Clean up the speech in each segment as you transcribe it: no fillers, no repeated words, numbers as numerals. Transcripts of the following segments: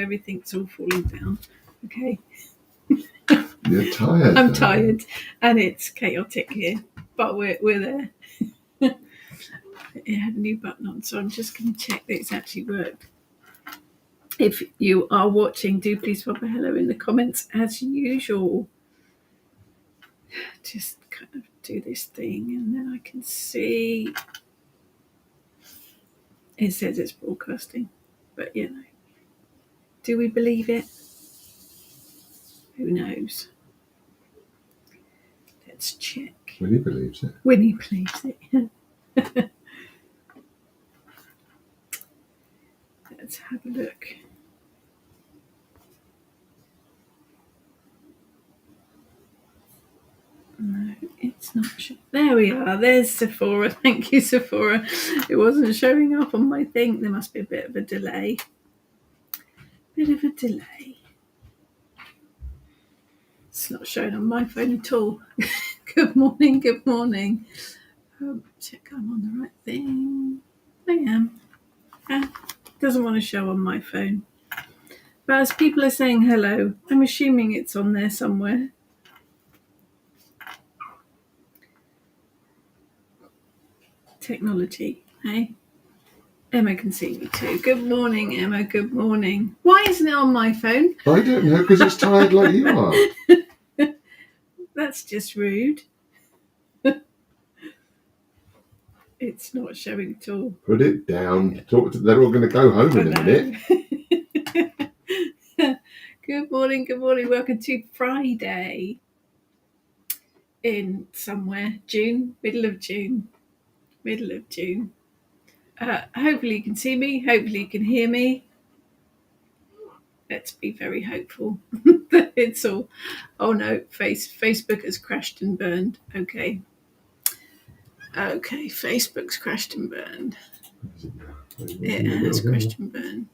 everything's all falling down. Okay. You're tired. I'm tired, and it's chaotic here, but we're there. It had a new button on, so I'm just going to check that it's actually worked. If you are watching, do please pop a hello in the comments as usual. Just kind of do this thing, and then I can see. It says it's broadcasting, but do we believe it? Who knows? Let's check. Winnie believes it. Winnie believes it. Let's have a look. No, it's not. There we are. There's Sephora. Thank you, Sephora. It wasn't showing up on my thing. There must be a bit of a delay. It's not showing on my phone at all. Good morning. Check I'm on the right thing. I am. Doesn't want to show on my phone. But as people are saying hello, I'm assuming it's on there somewhere. Technology, hey? Emma can see me too. Good morning, Emma. Good morning. Why isn't it on my phone? I don't know, because it's tired like you are. That's just rude. It's not showing at all. Put it down. They're all going to go home in a minute. Good morning. Welcome to Friday in somewhere. June, middle of June. Hopefully you can see me. Hopefully you can hear me. Let's be very hopeful that it's all. Oh no, Facebook has crashed and burned. Okay, Facebook's crashed and burned. It has crashed and burned.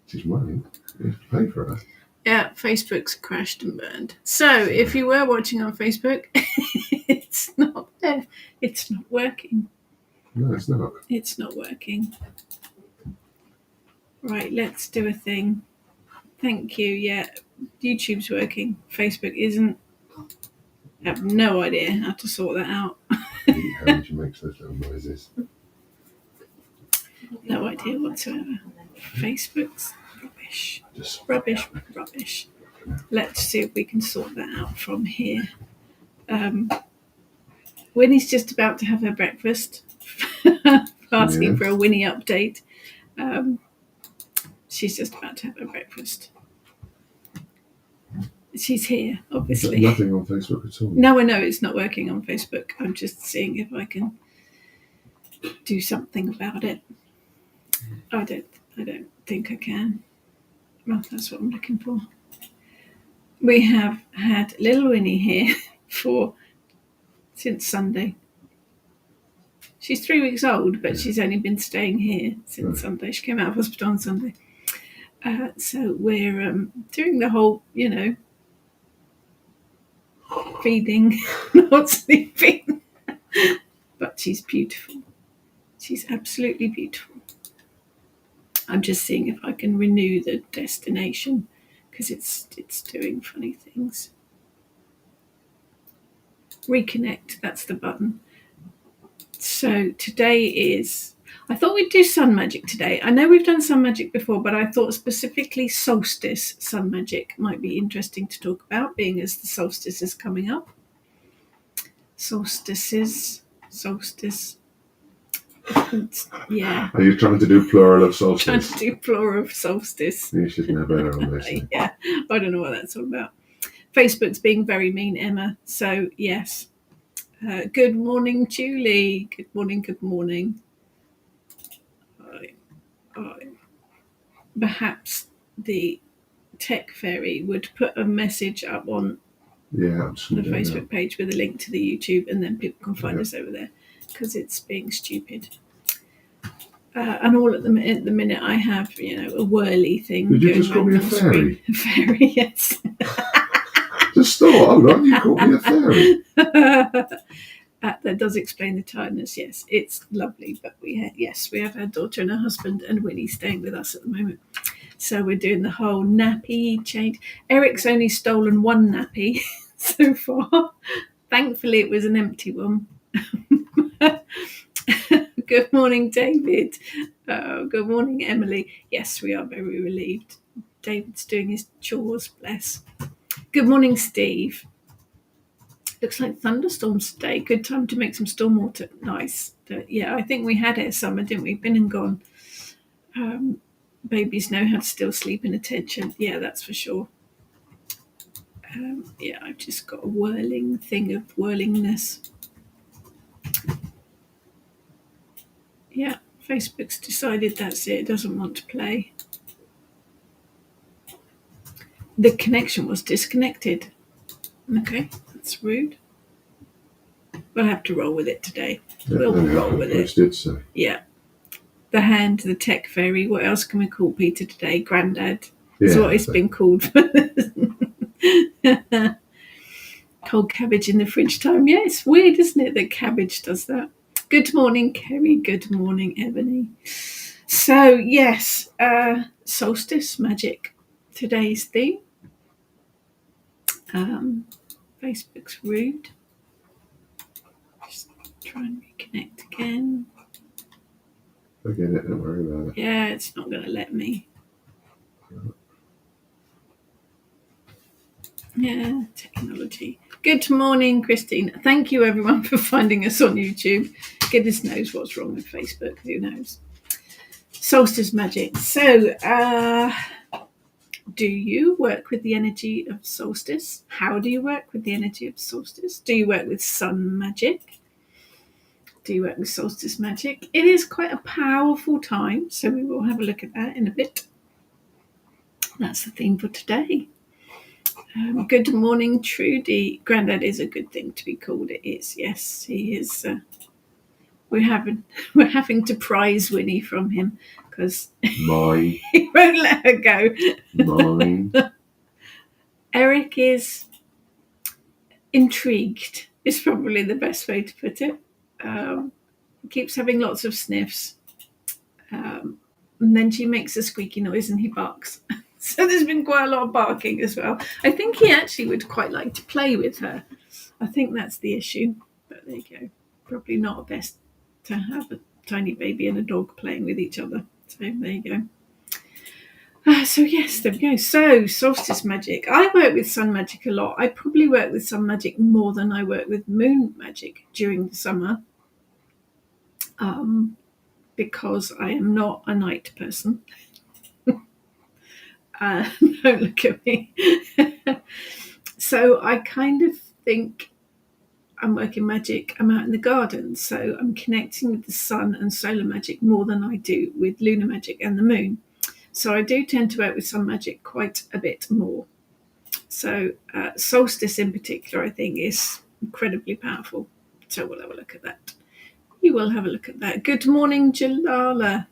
She's mine. You have to pay for her. Yeah, Facebook's crashed and burned. So if you were watching on Facebook, it's not there. It's not working. No, it's not. It's not working. Right, let's do a thing. Thank you. Yeah, YouTube's working. Facebook isn't. I have no idea how to sort that out. How would you make those little noises? No idea whatsoever. Facebook's rubbish. Rubbish. Let's see if we can sort that out from here. Winnie's just about to have her breakfast. Asking for a Winnie update. She's just about to have her breakfast. She's here, obviously. There's nothing on Facebook at all. No, I know it's not working on Facebook. I'm just seeing if I can do something about it. I don't think I can. Well, that's what I'm looking for. We have had little Winnie here since Sunday. She's 3 weeks old, but she's only been staying here since Sunday. She came out of hospital on Sunday. So we're doing the whole, feeding, not sleeping. But she's beautiful. She's absolutely beautiful. I'm just seeing if I can renew the destination because it's doing funny things. Reconnect, that's the button. So today is, I thought we'd do sun magic today. I know we've done sun magic before, but I thought specifically solstice sun magic might be interesting to talk about, being as the solstice is coming up. Solstice. Yeah. Are you trying to do plural of solstice? Trying to do plural of solstice. You should know better on this. Yeah, I don't know what that's all about. Facebook's being very mean, Emma. So, yes. Good morning, Julie. Good morning. Perhaps the Tech Fairy would put a message up on the Facebook page with a link to the YouTube, and then people can find us over there because it's being stupid. And all at the minute I have, a whirly thing. Did you just call me a fairy? A fairy, yes. Just stop. Hold on, you called me a fairy. That does explain the tiredness. Yes, it's lovely, but we have our daughter and her husband and Winnie staying with us at the moment. So we're doing the whole nappy change. Eric's only stolen one nappy so far. Thankfully, it was an empty one. Good morning, David. Good morning, Emily. Yes, we are very relieved. David's doing his chores, bless. Good morning, Steve. Looks like thunderstorms today. Good time to make some stormwater. Nice. Yeah, I think we had it summer, didn't we? Been and gone. Babies know how to still sleep in attention. Yeah, that's for sure. Yeah, I've just got a whirling thing of whirlingness. Yeah, Facebook's decided that's it. It doesn't want to play. The connection was disconnected. Okay, that's rude. We'll have to roll with it today. We'll roll with it. Did so. Yeah. The hand, the tech fairy. What else can we call Peter today? Granddad. That's what it's been called. Cold cabbage in the fridge time. Yeah, it's weird, isn't it, that cabbage does that? Good morning, Kerry. Good morning, Ebony. So, yes, solstice magic. Today's theme. Facebook's rude. Just try and reconnect again. Forget it, don't worry about it. Yeah, it's not going to let me. Yeah, technology. Good morning, Christine. Thank you, everyone, for finding us on YouTube. Goodness knows what's wrong with Facebook. Who knows? Solstice magic. So, do you work with the energy of solstice? How do you work with the energy of solstice? Do you work with sun magic? Do you work with solstice magic? It is quite a powerful time, so we will have a look at that in a bit. That's the theme for today. Good morning, Trudy. Grandad is a good thing to be called. It is, yes, he is. We're having to prize Winnie from him because he won't let her go. Mine. Eric is intrigued. Is probably the best way to put it. He keeps having lots of sniffs, and then she makes a squeaky noise and he barks. So there's been quite a lot of barking as well. I think he actually would quite like to play with her. I think that's the issue. But there you go. Probably not best to have a tiny baby and a dog playing with each other. So there you go. So yes, there we go. So solstice magic. I work with sun magic a lot. I probably work with sun magic more than I work with moon magic during the summer. Because I am not a night person. Don't look at me. So I kind of think I'm working magic. I'm out in the garden, so I'm connecting with the sun and solar magic more than I do with lunar magic and the moon. So I do tend to work with sun magic quite a bit more. So solstice in particular, I think, is incredibly powerful. So we'll have a look at that. You will have a look at that. Good morning, Jalala.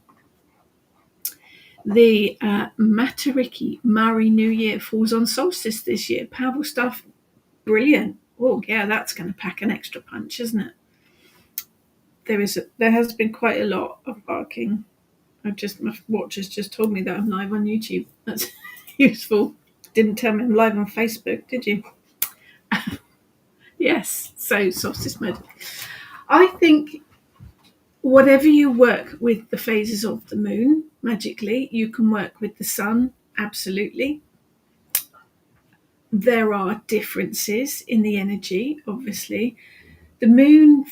The Matariki Maori New Year falls on solstice this year. Powerful stuff. Brilliant. Oh, yeah, that's going to pack an extra punch, isn't it? There has been quite a lot of barking. My watch has just told me that I'm live on YouTube. That's useful. Didn't tell me I'm live on Facebook, did you? Yes. So solstice magic. I think whatever you work with the phases of the moon magically, you can work with the sun, absolutely. There are differences in the energy, obviously. The moon,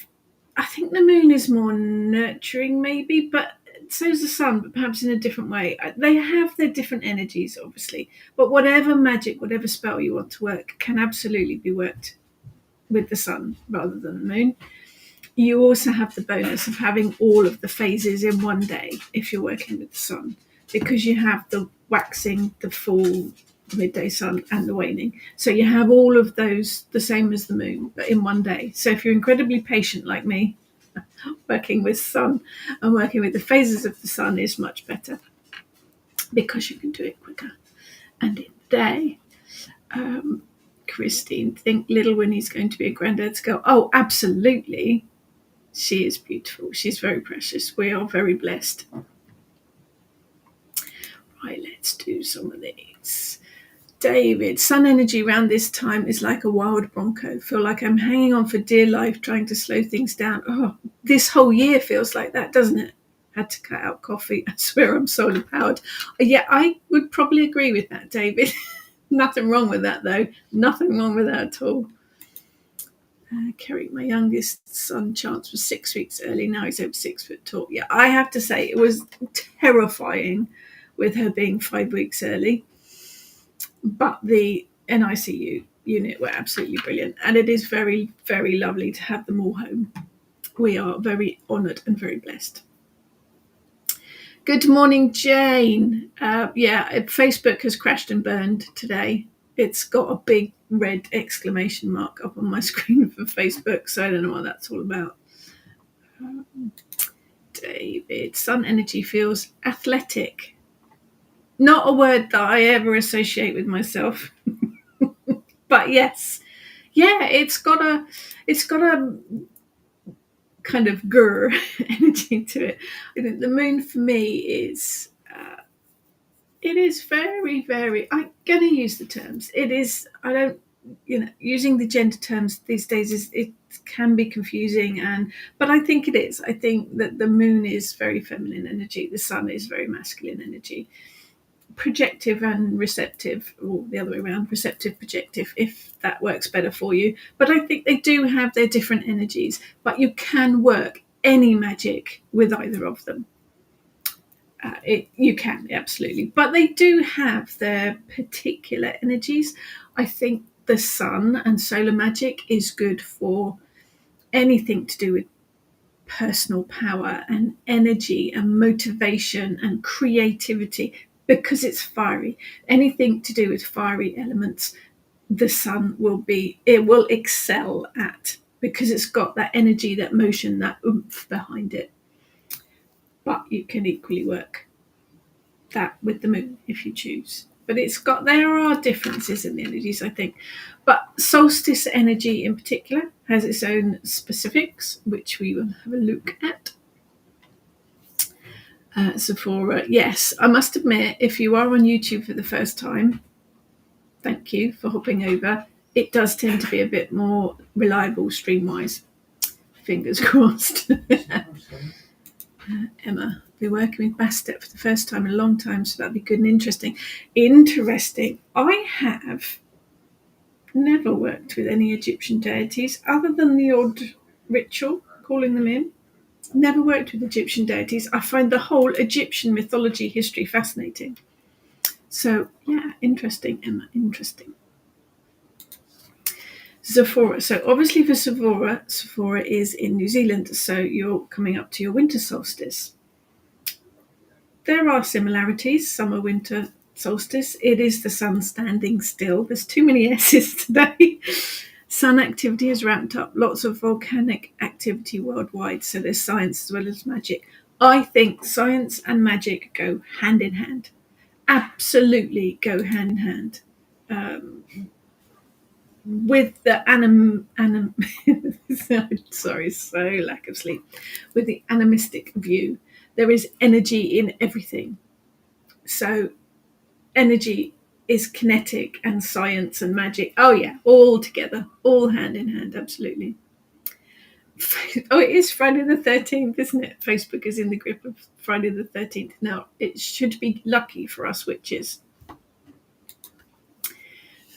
I think the moon is more nurturing maybe, but so is the sun, but perhaps in a different way. They have their different energies, obviously. But whatever magic, whatever spell you want to work can absolutely be worked with the sun rather than the moon. You also have the bonus of having all of the phases in one day if you're working with the sun, because you have the waxing, the full, midday sun, and the waning. So you have all of those the same as the moon, but in one day. So if you're incredibly patient like me, working with sun and working with the phases of the sun is much better because you can do it quicker and in the day. Christine, think little Winnie's going to be a granddad's girl? Oh, absolutely. She is beautiful. She's very precious. We are very blessed. Right, let's do some of these. David, sun energy around this time is like a wild bronco. Feel like I'm hanging on for dear life, trying to slow things down. Oh, this whole year feels like that, doesn't it? Had to cut out coffee. I swear I'm solar powered. Yeah, I would probably agree with that, David. Nothing wrong with that, though. Nothing wrong with that at all. Kerry, my youngest son, Chance, was 6 weeks early. Now he's over 6 foot tall. Yeah, I have to say it was terrifying with her being 5 weeks early. But the NICU unit were absolutely brilliant. And it is very, very lovely to have them all home. We are very honoured and very blessed. Good morning, Jane. Facebook has crashed and burned today. It's got a big red exclamation mark up on my screen for Facebook, so I don't know what that's all about. David, sun energy feels athletic. Not a word that I ever associate with myself. But yes. Yeah, it's got a kind of grr energy to it. I think the moon for me is it is very, very, I'm going to use the terms. It is, I don't, using the gender terms these days it can be confusing, but I think it is. I think that the moon is very feminine energy. The sun is very masculine energy. Projective and receptive, or the other way around, receptive, projective, if that works better for you. But I think they do have their different energies, but you can work any magic with either of them. You can, absolutely. But they do have their particular energies. I think the sun and solar magic is good for anything to do with personal power and energy and motivation and creativity, because it's fiery. Anything to do with fiery elements, the sun will excel at, because it's got that energy, that motion, that oomph behind it. But you can equally work that with the moon if you choose. But there are differences in the energies, I think. But solstice energy in particular has its own specifics, which we will have a look at. Sephora, yes, I must admit, if you are on YouTube for the first time, thank you for hopping over. It does tend to be a bit more reliable stream-wise. Fingers crossed. Emma, be working with Bastet for the first time in a long time, so that'd be good and interesting. Interesting. I have never worked with any Egyptian deities other than the odd ritual, calling them in. Never worked with Egyptian deities. I find the whole Egyptian mythology history fascinating. So, yeah, interesting, Emma, interesting. Sephora. So obviously for Sephora is in New Zealand, so you're coming up to your winter solstice. There are similarities, summer-winter solstice. It is the sun standing still. There's too many S's today. Sun activity is ramped up. Lots of volcanic activity worldwide. So there's science as well as magic. I think science and magic go hand in hand. Absolutely go hand in hand. With the sorry, so lack of sleep. With the animistic view, there is energy in everything. So energy is kinetic, and science and magic. Oh yeah, all together, all hand in hand, absolutely. Oh, it is Friday the 13th, isn't it? Facebook is in the grip of Friday the 13th. Now, it should be lucky for us witches.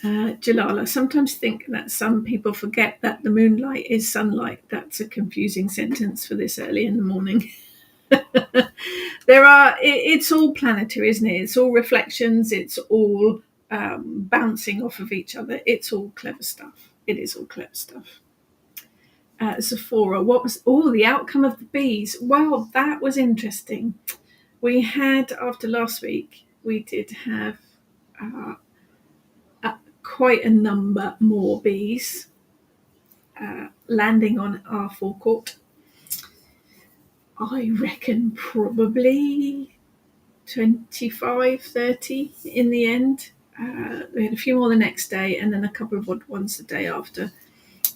Jalala, sometimes think that some people forget that the moonlight is sunlight. That's a confusing sentence for this early in the morning. It's all planetary, isn't it? It's all reflections. It's all bouncing off of each other. It's all clever stuff. It is all clever stuff. Sephora, what was the outcome of the bees? Well, that was interesting. We had, after last week, we did have quite a number more bees landing on our forecourt. I reckon probably 25, 30 in the end. We had a few more the next day, and then a couple of odd ones the day after.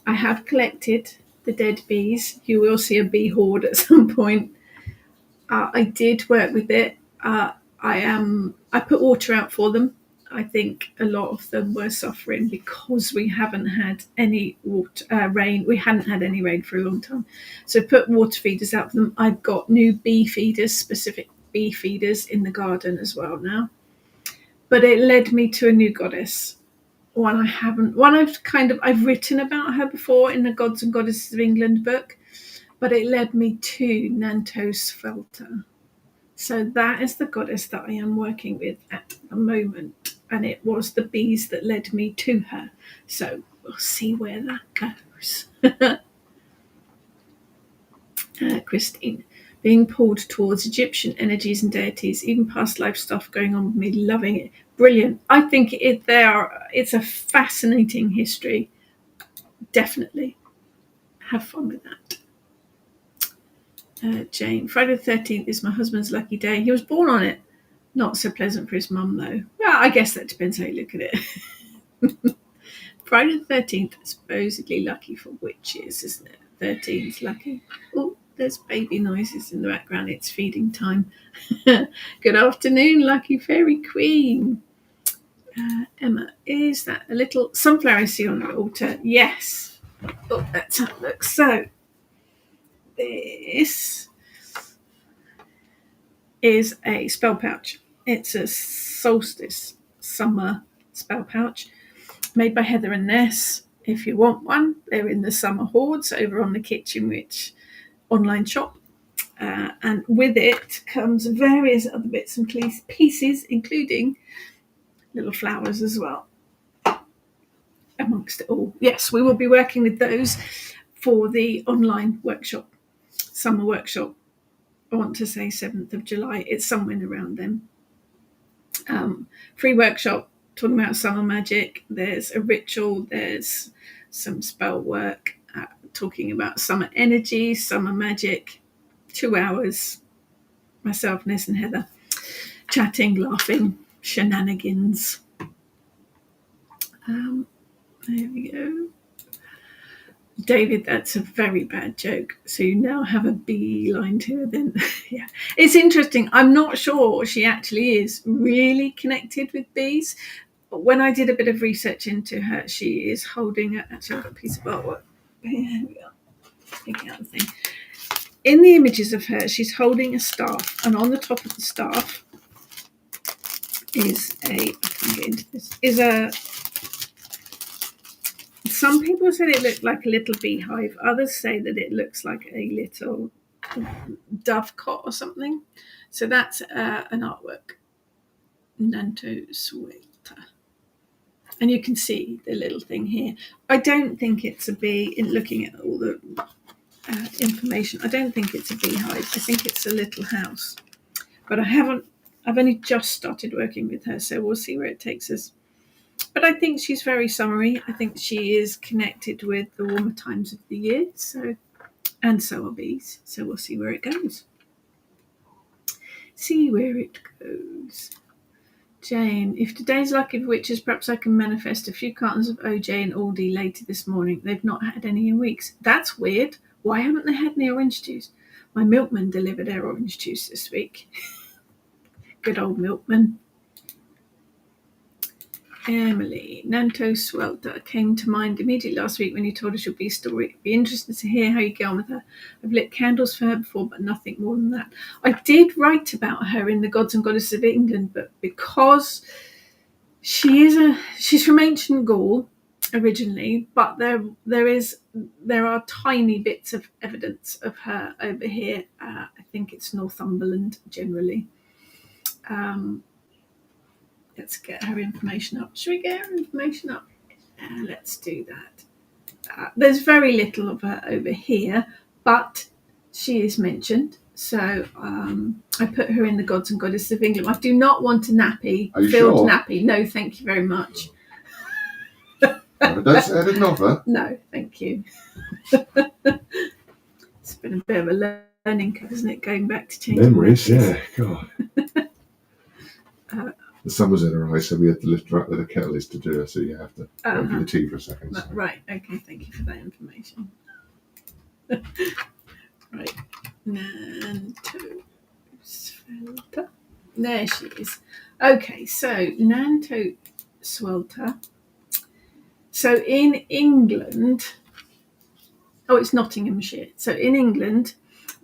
I have collected the dead bees. You will see a bee horde at some point. I did work with it. I put water out for them. I think a lot of them were suffering because we haven't had any rain. We hadn't had any rain for a long time. So put water feeders out for them. I've got new bee feeders, specific bee feeders in the garden as well now. But it led me to a new goddess. I've written about her before in the Gods and Goddesses of England book, but it led me to Nantosvelta. So that is the goddess that I am working with at the moment, and it was the bees that led me to her. So we'll see where that goes. Christine, being pulled towards Egyptian energies and deities, even past life stuff going on with me, loving it. Brilliant. I think it's a fascinating history. Definitely. Have fun with that. Jane, Friday the 13th is my husband's lucky day. He was born on it. Not so pleasant for his mum, though. Well, I guess that depends how you look at it. Friday the 13th is supposedly lucky for witches, isn't it? 13's lucky. Oh, there's baby noises in the background. It's feeding time. Good afternoon, lucky fairy queen. Emma, is that a little sunflower I see on the altar? Yes. Oh, let's have a look. So, this is a spell pouch. It's a solstice summer spell pouch made by Heather and Ness. If you want one, they're in the summer hoards over on the Kitchen Witch online shop. And with it comes various other bits and pieces, including little flowers as well, amongst it all. Yes, we will be working with those for the online workshop, summer workshop. I want to say 7th of July. It's somewhere around then. Free workshop talking about summer magic. There's a ritual. There's some spell work talking about summer energy, summer magic. 2 hours. Myself, Ness and Heather chatting, laughing, shenanigans. There we go. David, that's a very bad joke. So you now have a beeline to her then. Yeah. It's interesting. I'm not sure she actually is really connected with bees. But when I did a bit of research into her, she is holding actually I've got a piece of artwork. Here we are. Taking out the thing. In the images of her, she's holding a staff, and on the top of the staff some people said it looked like a little beehive. Others say that it looks like a little dovecot or something. So that's an artwork. Nantosvelta. And you can see the little thing here. I don't think it's a bee. In looking at all the information, I don't think it's a beehive. I think it's a little house. But I've only just started working with her, so we'll see where it takes us. But I think she's very summery. I think she is connected with the warmer times of the year. And so are bees. So we'll see where it goes. Jane, if today's lucky for witches, perhaps I can manifest a few cartons of OJ and Aldi later this morning. They've not had any in weeks. That's weird. Why haven't they had any orange juice? My milkman delivered their orange juice this week. Good old milkman. Emily, Nantosvelta came to mind immediately last week when you told us your bee story. It'd be interesting to hear how you get on with her. I've lit candles for her before, but nothing more than that. I did write about her in the Gods and Goddesses of England, but because she's from ancient Gaul originally, but there are tiny bits of evidence of her over here. I think it's Northumberland generally. Let's get her information up. Should we get her information up? Let's do that. There's very little of her over here, but she is mentioned. So I put her in the Gods and Goddesses of England. I do not want a nappy, filled nappy. No, thank you very much. I didn't offer. No, thank you. It's been a bit of a learning curve, isn't it? Going back to changing memories. Yeah, God. The sun was in her eyes, so we had to lift her up with a kettle is to do it, so you have to go for the tea for a second. So. Right, okay, thank you for that information. Right, Nantosvelta. There she is. Okay, so Nanto Swelter. So in England, it's Nottinghamshire. So in England,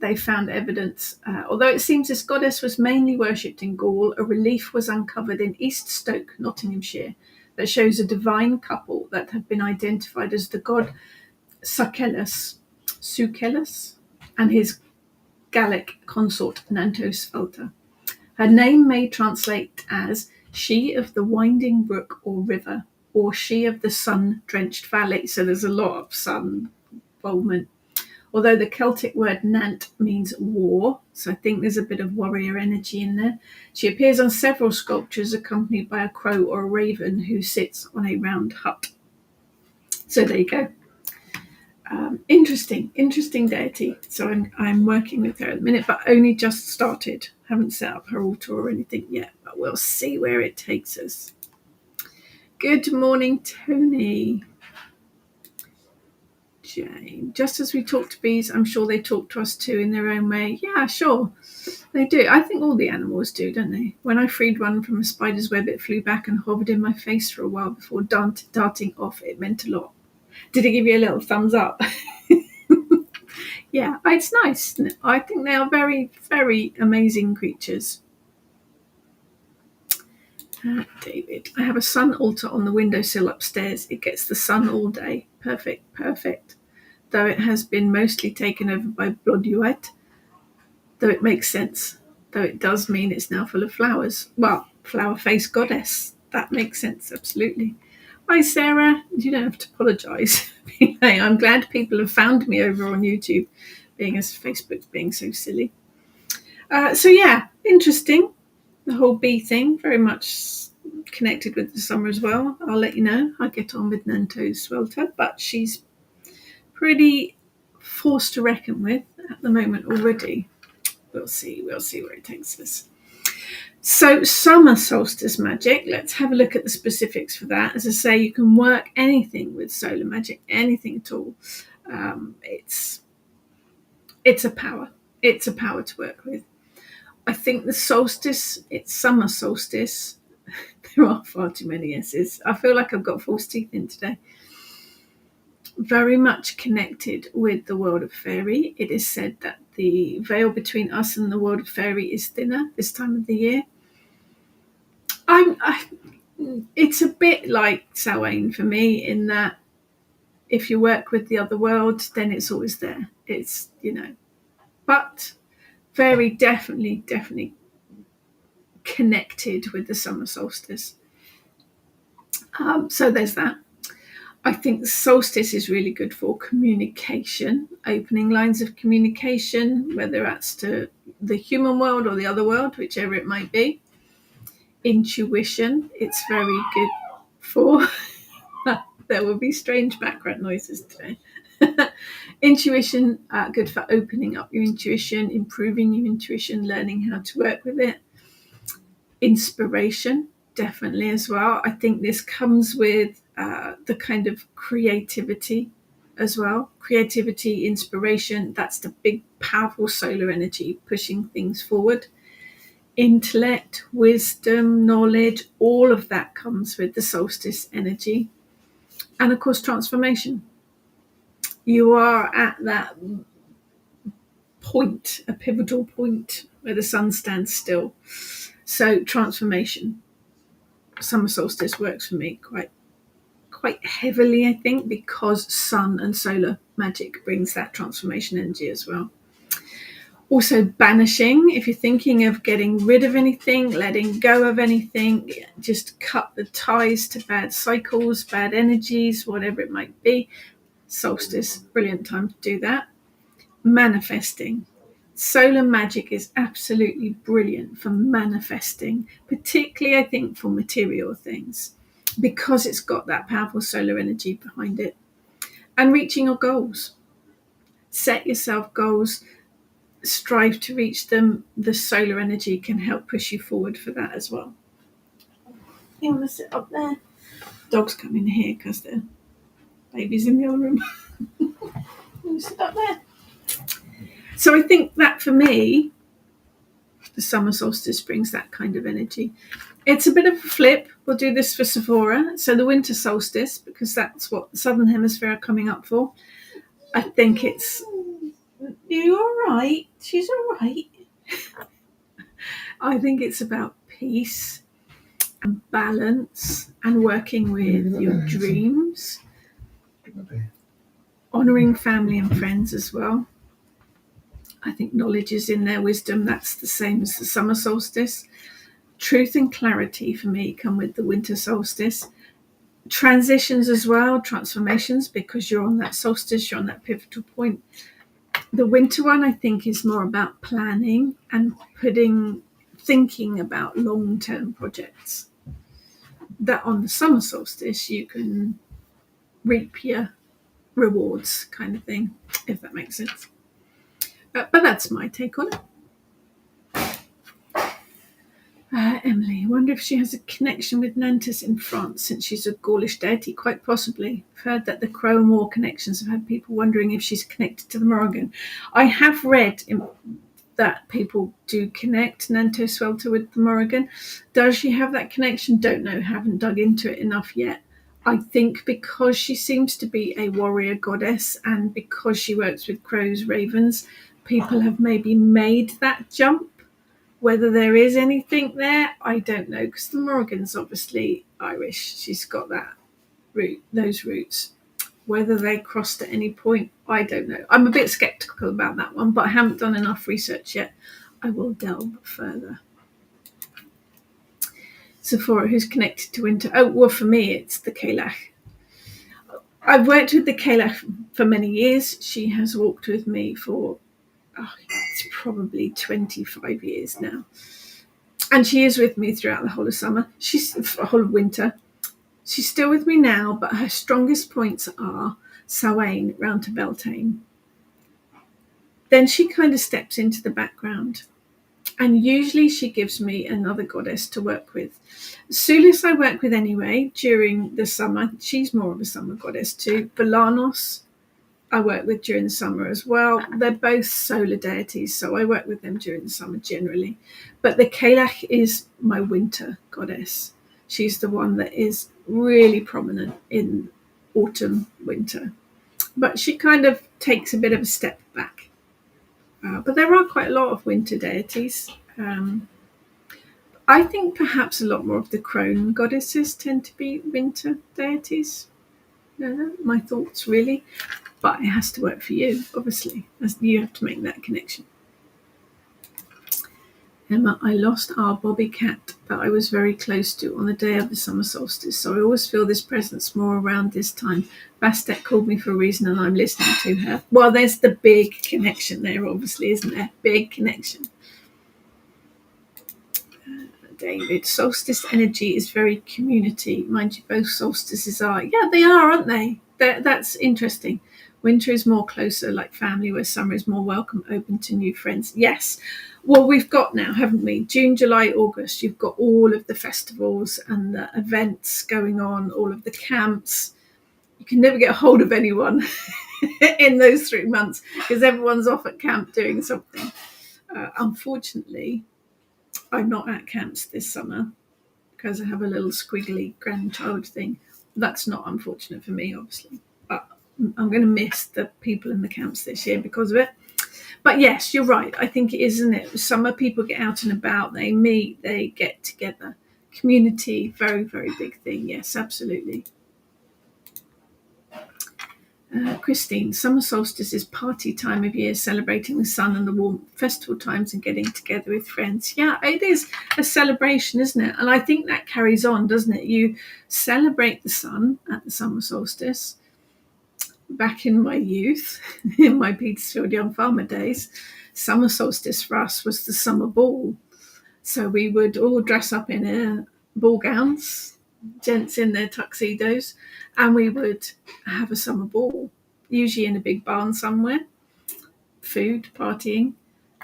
they found evidence, although it seems this goddess was mainly worshipped in Gaul, a relief was uncovered in East Stoke, Nottinghamshire, that shows a divine couple that have been identified as the god Sucellus, and his Gallic consort Nanto Swelter. Her name may translate as she of the winding brook or river, or she of the sun-drenched valley. So there's a lot of sun involvement. Although the Celtic word Nant means war, so I think there's a bit of warrior energy in there. She appears on several sculptures accompanied by a crow or a raven who sits on a round hut. So there you go. Interesting deity. So I'm working with her at the minute, but only just started. Haven't set up her altar or anything yet, but we'll see where it takes us. Good morning, Tony. Jane. Just as we talk to bees, I'm sure they talk to us too in their own way. Yeah, sure. They do. I think all the animals do, don't they? When I freed one from a spider's web, it flew back and hovered in my face for a while before darting off. It meant a lot. Did it give you a little thumbs up? Yeah, it's nice. I think they are very, very amazing creatures. David, I have a sun altar on the windowsill upstairs. It gets the sun all day. Perfect. Though it has been mostly taken over by bloodeuite, though it makes sense. Though it does mean it's now full of flowers. Well, flower face goddess. That makes sense, absolutely. Hi, Sarah. You don't have to apologise. I'm glad people have found me over on YouTube, being as Facebook's being so silly. So yeah, interesting. The whole bee thing, very much connected with the summer as well. I'll let you know. I get on with Nanto Swelter, but she's pretty forced to reckon with at the moment already. We'll see where it takes us. So summer solstice magic, let's have a look at the specifics for that. As I say, you can work anything with solar magic, anything at all. It's a power. It's a power to work with. I think the solstice, it's summer solstice. There are far too many S's. I feel like I've got false teeth in today. Very much connected with the world of fairy. It is said that the veil between us and the world of fairy is thinner this time of the year. It's a bit like Samhain for me in that if you work with the other world, then it's always there. It's, but very definitely connected with the summer solstice. So there's that. I think the solstice is really good for communication, opening lines of communication, whether that's to the human world or the other world, whichever it might be. Intuition, it's very good for... There will be strange background noises today. Intuition, good for opening up your intuition, improving your intuition, learning how to work with it. Inspiration, definitely as well. I think this comes with the kind of creativity as well. Creativity, inspiration, that's the big, powerful solar energy pushing things forward. Intellect, wisdom, knowledge, all of that comes with the solstice energy. And of course, transformation. You are at that point, a pivotal point where the sun stands still. So transformation. Summer solstice works for me quite heavily, I think, because sun and solar magic brings that transformation energy as well. Also banishing, if you're thinking of getting rid of anything, letting go of anything, just cut the ties to bad cycles, bad energies, whatever it might be. Solstice, brilliant time to do that. Manifesting. Solar magic is absolutely brilliant for manifesting, particularly I think for material things, because it's got that powerful solar energy behind it. And reaching your goals. Set yourself goals, strive to reach them. The solar energy can help push you forward for that as well. You want to sit up there? Dogs come in here because the baby's in the other room. You want to sit up there? So I think that for me, the summer solstice brings that kind of energy. It's a bit of a flip. We'll do this for Sephora. So the winter solstice, because that's what the Southern Hemisphere are coming up for. I think it's... You all right? She's all right. I think it's about peace and balance and working with your dreams. Honouring family and friends as well. I think knowledge is in there, wisdom. That's the same as the summer solstice. Truth and clarity for me come with the winter solstice. Transitions as well, transformations, because you're on that solstice, you're on that pivotal point. The winter one, I think, is more about planning and thinking about long-term projects. That on the summer solstice, you can reap your rewards, kind of thing, if that makes sense. But that's my take on it. Emily, wonder if she has a connection with Nantes in France, since she's a Gaulish deity. Quite possibly. I've heard that the Crow and War connections have had people wondering if she's connected to the Morrigan. I have read that people do connect Nantes Swelter with the Morrigan. Does she have that connection? Don't know. Haven't dug into it enough yet. I think because she seems to be a warrior goddess, and because she works with crows, ravens, people have maybe made that jump. Whether there is anything there, I don't know, because the Morrigan's obviously Irish. She's got that root, those roots. Whether they crossed at any point, I don't know. I'm a bit sceptical about that one, but I haven't done enough research yet. I will delve further. Sephora, who's connected to winter? Oh, well, for me, it's the Cailleach. I've worked with the Cailleach for many years. She has walked with me for it's probably 25 years now. And she is with me throughout the whole of summer. She's whole of winter. She's still with me now, but her strongest points are Samhain round to Beltane. Then she kind of steps into the background. And usually she gives me another goddess to work with. Sulis I work with anyway during the summer. She's more of a summer goddess too. Balanos I work with during the summer as well. They're both solar deities, so I work with them during the summer generally. But the Cailleach is my winter goddess. She's the one that is really prominent in autumn, winter. But she kind of takes a bit of a step back. But there are quite a lot of winter deities. I think perhaps a lot more of the crone goddesses tend to be winter deities. No, my thoughts really. But it has to work for you, obviously, as you have to make that connection. Emma, I lost our bobby cat that I was very close to on the day of the summer solstice, so I always feel this presence more around this time. Bastet called me for a reason and I'm listening to her. Well, there's the big connection there, obviously, isn't there? Big connection. David, solstice energy is very community. Mind you, both solstices are. Yeah, they are, aren't they? That's interesting. Winter is more closer, like family, where summer is more welcome, open to new friends. Yes. Well, we've got now, haven't we? June, July, August. You've got all of the festivals and the events going on, all of the camps. You can never get a hold of anyone in those 3 months because everyone's off at camp doing something. Unfortunately, I'm not at camps this summer because I have a little squiggly grandchild thing. That's not unfortunate for me, obviously. But I'm going to miss the people in the camps this year because of it. But yes, you're right. I think it is, isn't it? Summer people get out and about. They meet. They get together. Community, very, very big thing. Yes, absolutely. Christine, summer solstice is party time of year, celebrating the sun and the warm festival times and getting together with friends. Yeah, it is a celebration, isn't it? And I think that carries on, doesn't it? You celebrate the sun at the summer solstice. Back in my youth, in my Petersfield young farmer days, summer solstice for us was the summer ball. So we would all dress up in ball gowns, gents in their tuxedos, and we would have a summer ball, usually in a big barn somewhere, food, partying,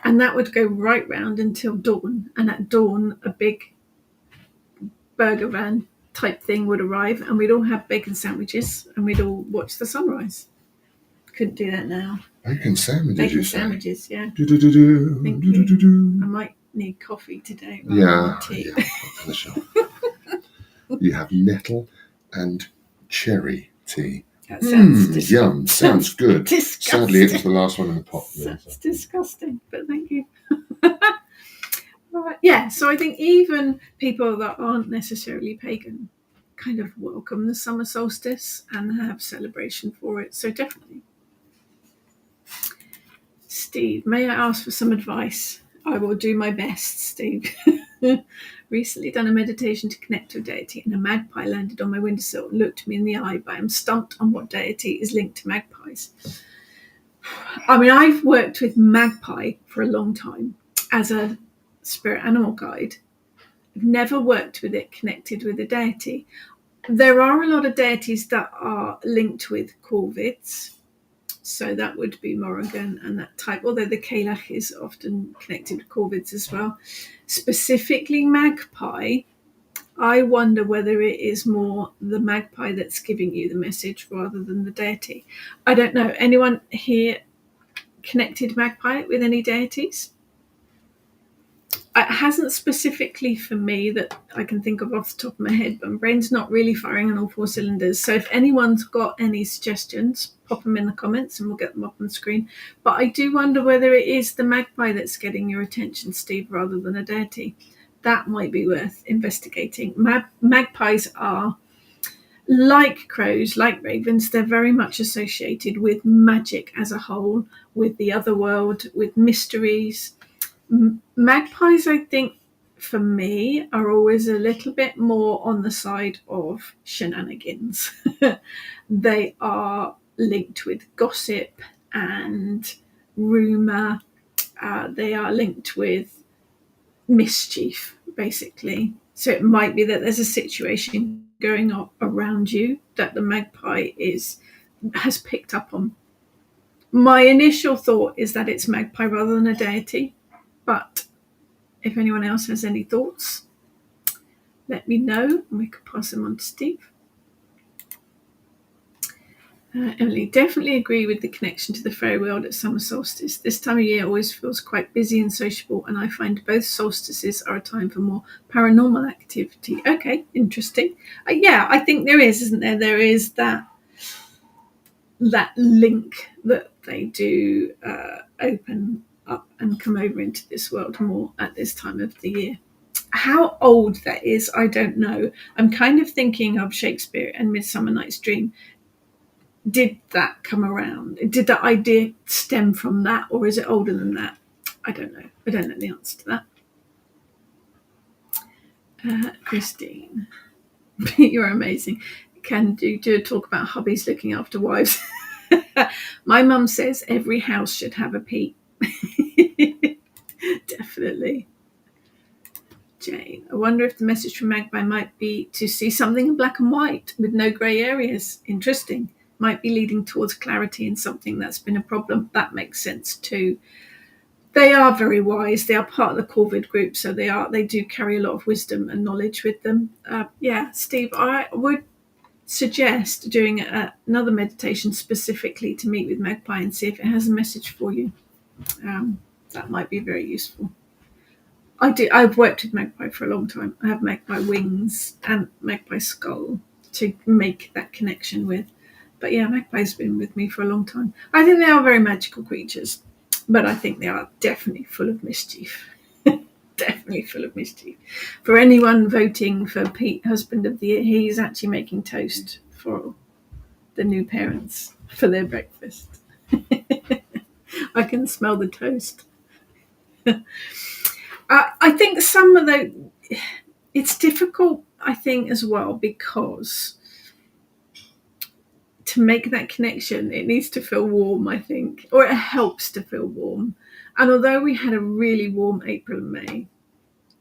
and that would go right round until dawn. And at dawn, a big burger van type thing would arrive, and we'd all have bacon sandwiches, and we'd all watch the sunrise. Couldn't do that now. Bacon sandwiches. Bacon sandwiches, yeah. Thank you. I might need coffee today rather than tea. You have nettle and cherry tea. That sounds yum. Sounds good. Disgusting. Sadly, it was the last one in the pot. That's disgusting, but thank you. Right. Yeah, so I think even people that aren't necessarily pagan kind of welcome the summer solstice and have celebration for it. So definitely. Steve, may I ask for some advice? I will do my best, Steve. Recently done a meditation to connect to a deity, and a magpie landed on my windowsill and looked me in the eye, but I'm stumped on what deity is linked to magpies. I mean, I've worked with magpie for a long time as a spirit animal guide. I've never worked with it connected with a deity. There are a lot of deities that are linked with corvids, so that would be Morrigan and that type, although the Kalach is often connected with corvids as well. Specifically magpie, I wonder whether it is more the magpie that's giving you the message rather than the deity. I don't know. Anyone here connected magpie with any deities? It hasn't specifically for me that I can think of off the top of my head, but my brain's not really firing on all four cylinders. So if anyone's got any suggestions, pop them in the comments and we'll get them up on the screen. But I do wonder whether it is the magpie that's getting your attention, Steve, rather than a deity. That might be worth investigating. Magpies are like crows, like ravens. They're very much associated with magic as a whole, with the other world, with mysteries. Magpies, I think, for me, are always a little bit more on the side of shenanigans. They are linked with gossip and rumour. They are linked with mischief, basically. So it might be that there's a situation going on around you that the magpie has picked up on. My initial thought is that it's magpie rather than a deity, but if anyone else has any thoughts, let me know and we could pass them on to Steve. Emily, definitely agree with the connection to the fairy world at summer solstice. This time of year always feels quite busy and sociable, and I find both solstices are a time for more paranormal activity. Okay, interesting. Yeah, I think there is, isn't there? There is that link that they do open up and come over into this world more at this time of the year. How old that is, I don't know. I'm kind of thinking of Shakespeare and Midsummer Night's Dream. Did that come around? Did that idea stem from that, or is it older than that? I don't know. I don't know the answer to that. Christine, you're amazing. Can you do a talk about hubbies looking after wives? My mum says every house should have a Pete. Definitely. Jane, I wonder if the message from Magpie might be to see something in black and white with no grey areas. Interesting. Might be leading towards clarity in something that's been a problem. That makes sense too. They are very wise. They are part of the Corvid group, so they do carry a lot of wisdom and knowledge with them. Yeah, Steve, I would suggest doing another meditation specifically to meet with Magpie and see if it has a message for you. That might be very useful. I've worked with magpie for a long time. I have magpie wings and magpie skull to make that connection with. But yeah, magpie's been with me for a long time. I think they are very magical creatures, but I think they are definitely full of mischief. Definitely full of mischief. For anyone voting for Pete, Husband of the Year, he's actually making toast for the new parents for their breakfast. I can smell the toast. I think it's difficult, I think, as well, because to make that connection, it needs to feel warm, I think, or it helps to feel warm. And although we had a really warm April and May,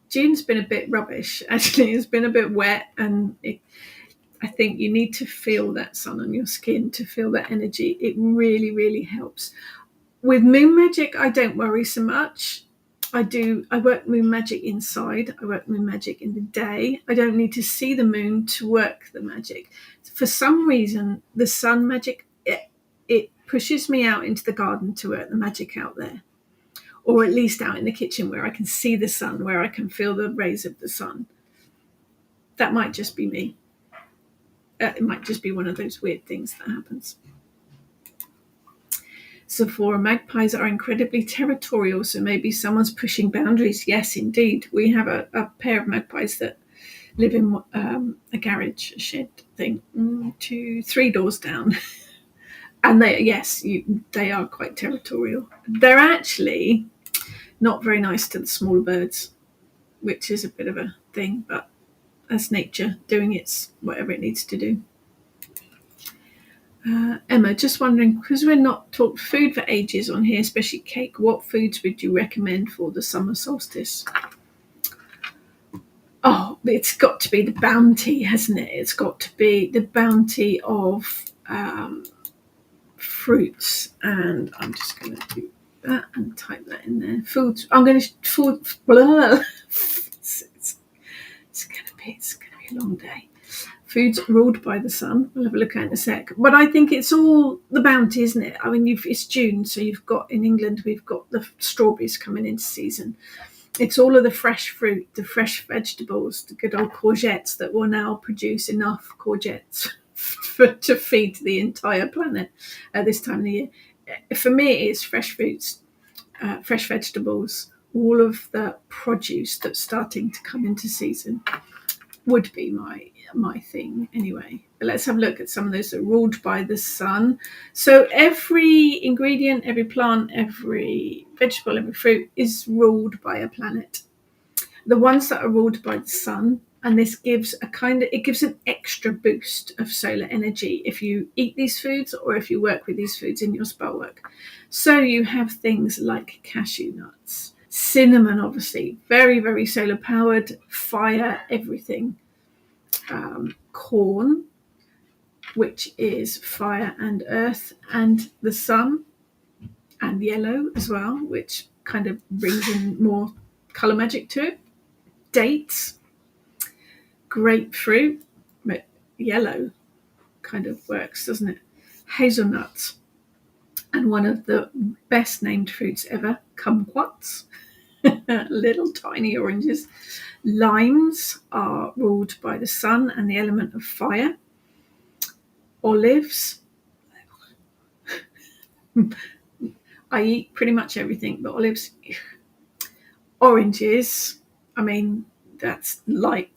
June's been a bit rubbish, actually. It's been a bit wet, and I think you need to feel that sun on your skin to feel that energy. It really, really helps. With moon magic, I don't worry so much. I work moon magic inside. I work moon magic in the day. I don't need to see the moon to work the magic. For some reason, the sun magic, it pushes me out into the garden to work the magic out there. or at least out in the kitchen where I can see the sun, where I can feel the rays of the sun. That might just be me. It might just be one of those weird things that happens. Sephora, magpies are incredibly territorial, so maybe someone's pushing boundaries. Yes, indeed. We have a pair of magpies that live in a garage, a shed thing, 2-3 doors down. And they are quite territorial. They're actually not very nice to the smaller birds, which is a bit of a thing, but that's nature doing whatever it needs to do. Emma, just wondering, because we're not talked food for ages on here, especially cake, what foods would you recommend for the summer solstice? Oh, it's got to be the bounty, hasn't it? It's got to be the bounty of fruits, and I'm just going to do that and type that in there. Foods. I'm going to food. Blah. It's going to be a long day. Foods ruled by the sun. We'll have a look at it in a sec. But I think it's all the bounty, isn't it? I mean, it's June, so you've got in England, we've got the strawberries coming into season. It's all of the fresh fruit, the fresh vegetables, the good old courgettes that will now produce enough courgettes to feed the entire planet at this time of the year. For me, it's fresh fruits, fresh vegetables, all of the produce that's starting to come into season would be my thing anyway. But let's have a look at some of those that are ruled by the sun. So every ingredient, every plant, every vegetable, every fruit is ruled by a planet. The ones that are ruled by the sun, and this gives an extra boost of solar energy if you eat these foods or if you work with these foods in your spell work. So you have things like cashew nuts, cinnamon, obviously, very, very solar powered, fire, everything. Corn, which is fire and earth and the sun, and yellow as well, which kind of brings in more colour magic to it. Dates, grapefruit, but yellow kind of works, doesn't it? Hazelnuts, and one of the best named fruits ever, kumquats, little tiny oranges. Limes are ruled by the sun and the element of fire. Olives, I eat pretty much everything but olives. Oranges, I mean, that's like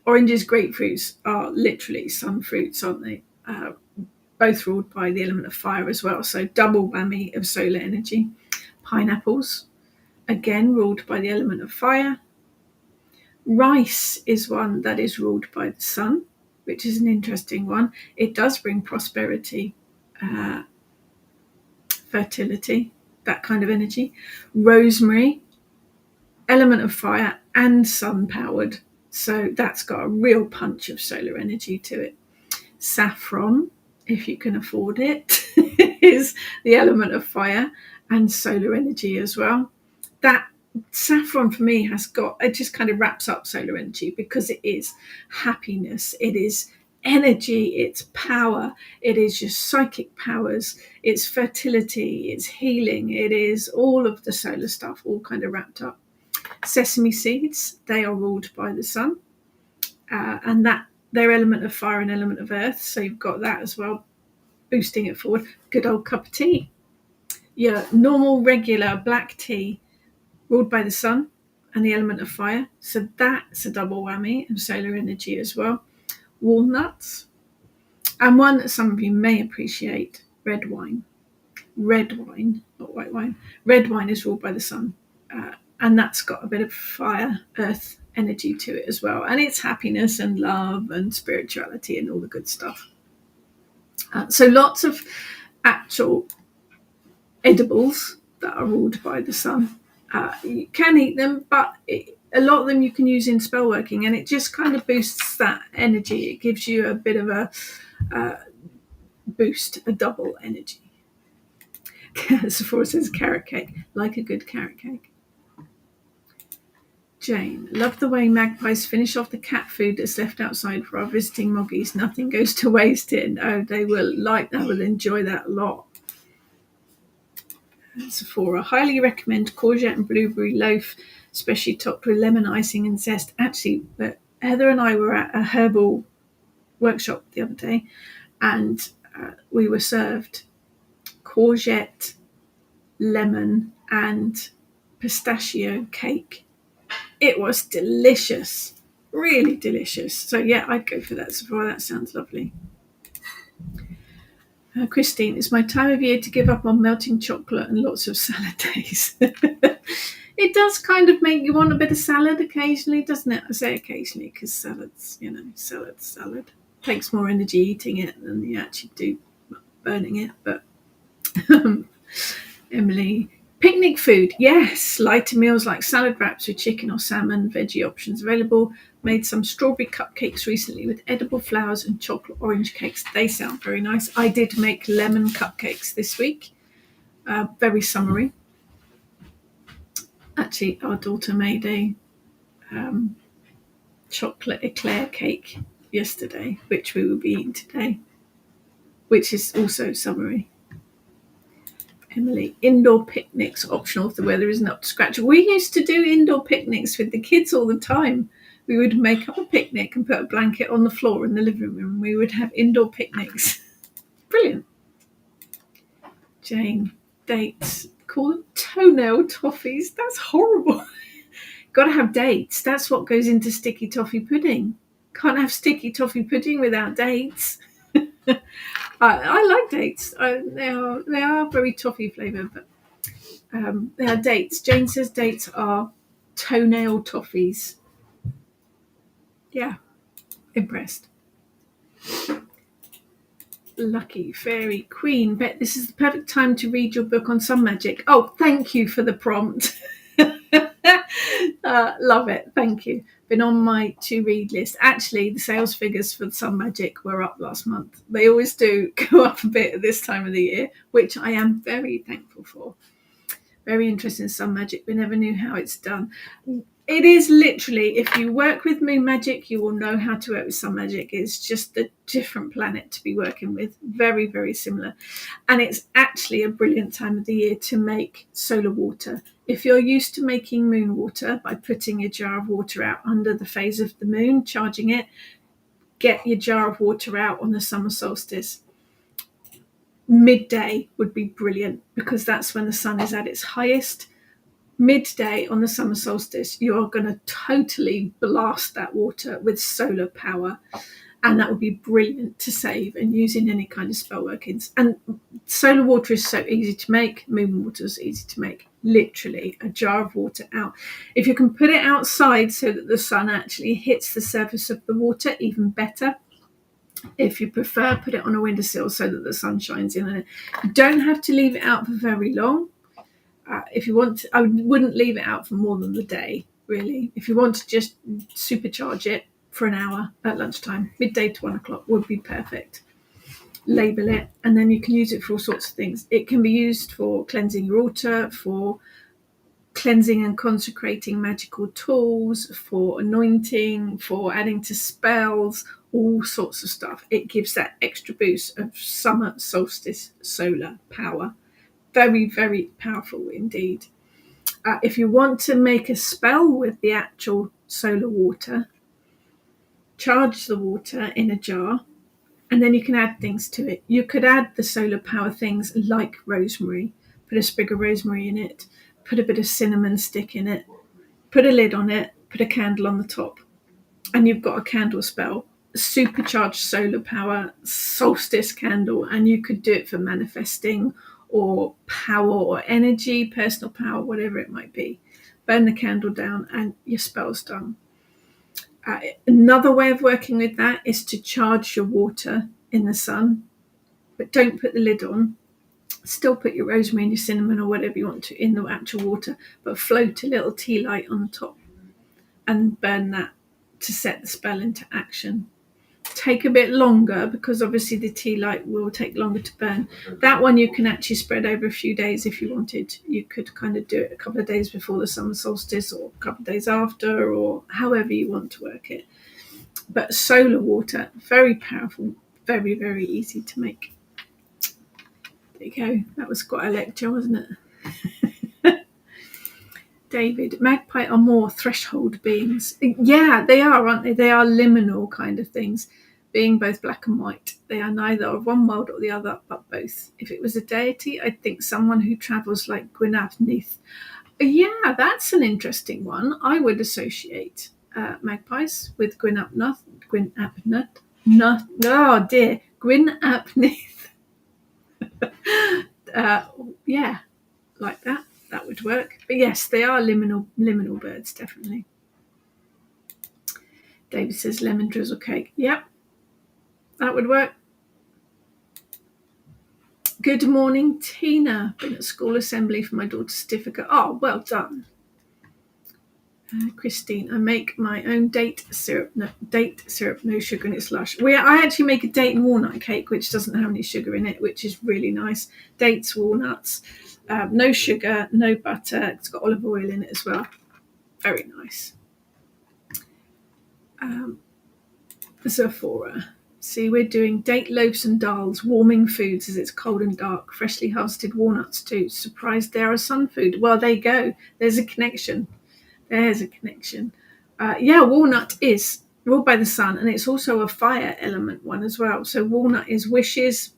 oranges, grapefruits are literally sun fruits, aren't they? Both ruled by the element of fire as well, so double whammy of solar energy. Pineapples, again ruled by the element of fire. Rice is one that is ruled by the sun, which is an interesting one. It does bring prosperity, fertility, that kind of energy. Rosemary, element of fire and sun powered, so that's got a real punch of solar energy to it. Saffron, if you can afford it, is the element of fire and solar energy as well. That saffron for me it just kind of wraps up solar energy, because it is happiness, it is energy, it's power, it is your psychic powers, it's fertility, it's healing, it is all of the solar stuff all kind of wrapped up. Sesame seeds, they are ruled by the sun, and that their element of fire and element of earth, so you've got that as well, boosting it forward. Good old cup of tea, your normal regular black tea, ruled by the sun and the element of fire, so that's a double whammy of solar energy as well. Walnuts, and one that some of you may appreciate, red wine, not white wine. Red wine is ruled by the sun, and that's got a bit of fire, earth energy to it as well, and it's happiness and love and spirituality and all the good stuff. So lots of actual edibles that are ruled by the sun. You can eat them, but a lot of them you can use in spell working, and it just kind of boosts that energy. It gives you a bit of a boost, a double energy. Sephora says carrot cake, like a good carrot cake. Jane, love the way magpies finish off the cat food that's left outside for our visiting moggies. Nothing goes to waste. They will enjoy that a lot. Sephora. Highly recommend courgette and blueberry loaf, especially topped with lemon icing and zest. Actually, Heather and I were at a herbal workshop the other day, and we were served courgette, lemon, and pistachio cake. It was delicious, really delicious. So yeah, I'd go for that, Sephora. That sounds lovely. Christine, it's my time of year to give up on melting chocolate and lots of salad days. It does kind of make you want a bit of salad occasionally, doesn't it? I say occasionally because salads, salad takes more energy eating it than you actually do burning it. But Emily, picnic food, yes. Lighter meals like salad wraps with chicken or salmon, veggie options available. Made some strawberry cupcakes recently with edible flowers and chocolate orange cakes. They sound very nice. I did make lemon cupcakes this week. Very summery. Actually, our daughter made a chocolate eclair cake yesterday, which we will be eating today, which is also summery. Emily, indoor picnics optional if the weather isn't up to scratch. We used to do indoor picnics with the kids all the time. We would make up a picnic and put a blanket on the floor in the living room. We would have indoor picnics. Brilliant. Jane, dates. Call them toenail toffees. That's horrible. Got to have dates. That's what goes into sticky toffee pudding. Can't have sticky toffee pudding without dates. I like dates. They are very toffee flavoured, but they are dates. Jane says dates are toenail toffees. Yeah, impressed. Lucky Fairy Queen, bet this is the perfect time to read your book on sun magic. Oh, thank you for the prompt. Love it. Thank you. Been on my to-read list. Actually, the sales figures for Sun Magic were up last month. They always do go up a bit at this time of the year, which I am very thankful for. Very interesting in Sun Magic. We never knew how it's done. It is literally, if you work with Moon Magic, you will know how to work with Sun Magic. It's just a different planet to be working with. Very, very similar. And it's actually a brilliant time of the year to make solar water. If you're used to making moon water by putting a jar of water out under the phase of the moon, charging it, get your jar of water out on the summer solstice. Midday would be brilliant because that's when the sun is at its highest. Midday on the summer solstice, you are going to totally blast that water with solar power, and that would be brilliant to save and use in any kind of spell workings. And solar water is so easy to make. Moon water is easy to make. Literally a jar of water out. If you can put it outside so that the sun actually hits the surface of the water, even better. If you prefer, put it on a windowsill so that the sun shines in on it. You don't have to leave it out for very long. If you want to, I wouldn't leave it out for more than the day, really. If you want to just supercharge it for an hour at lunchtime, midday to 1 o'clock would be perfect. Label it, and then you can use it for all sorts of things. It can be used for cleansing your altar, for cleansing and consecrating magical tools, for anointing, for adding to spells, all sorts of stuff. It gives that extra boost of summer solstice solar power. Very, very powerful indeed. If you want to make a spell with the actual solar water, charge the water in a jar, and then you can add things to it. You could add the solar power things like rosemary, put a sprig of rosemary in it, put a bit of cinnamon stick in it, put a lid on it, put a candle on the top, and you've got a candle spell. Supercharged solar power solstice candle, and you could do it for manifesting or power or energy, personal power, whatever it might be. Burn the candle down and your spell's done. Another way of working with that is to charge your water in the sun, but don't put the lid on. Still put your rosemary and your cinnamon or whatever you want to in the actual water, but float a little tea light on the top and burn that to set the spell into action. Take a bit longer because obviously the tea light will take longer to burn. That one you can actually spread over a few days if you wanted. You could kind of do it a couple of days before the summer solstice or a couple of days after, or however you want to work it. But solar water, very powerful, very, very easy to make. There you go. That was quite a lecture, wasn't it? David, magpie are more threshold beings. Yeah, they are, aren't they? They are liminal kind of things, being both black and white. They are neither of one world or the other, but both. If it was a deity, I'd think someone who travels like Gwyneth. Yeah, that's an interesting one. I would associate magpies with Gwyneth. Oh dear, Gwyneth. Yeah, like that. That would work. But yes, they are liminal birds, definitely. David says lemon drizzle cake. Yep, that would work. Good morning, Tina. Been at school assembly for my daughter's certificate. Oh, well done. Christine, I make my own date syrup, no sugar in its lush. I actually make a date and walnut cake, which doesn't have any sugar in it, which is really nice. Dates, walnuts, no sugar, no butter. It's got olive oil in it as well. Very nice. Zephora. See, we're doing date loaves and dals, warming foods as it's cold and dark, freshly harvested walnuts too. Surprised they are a sun food. Well, there you go. There's a connection. Yeah, walnut is ruled by the sun, and it's also a fire element one as well. So walnut is wishes,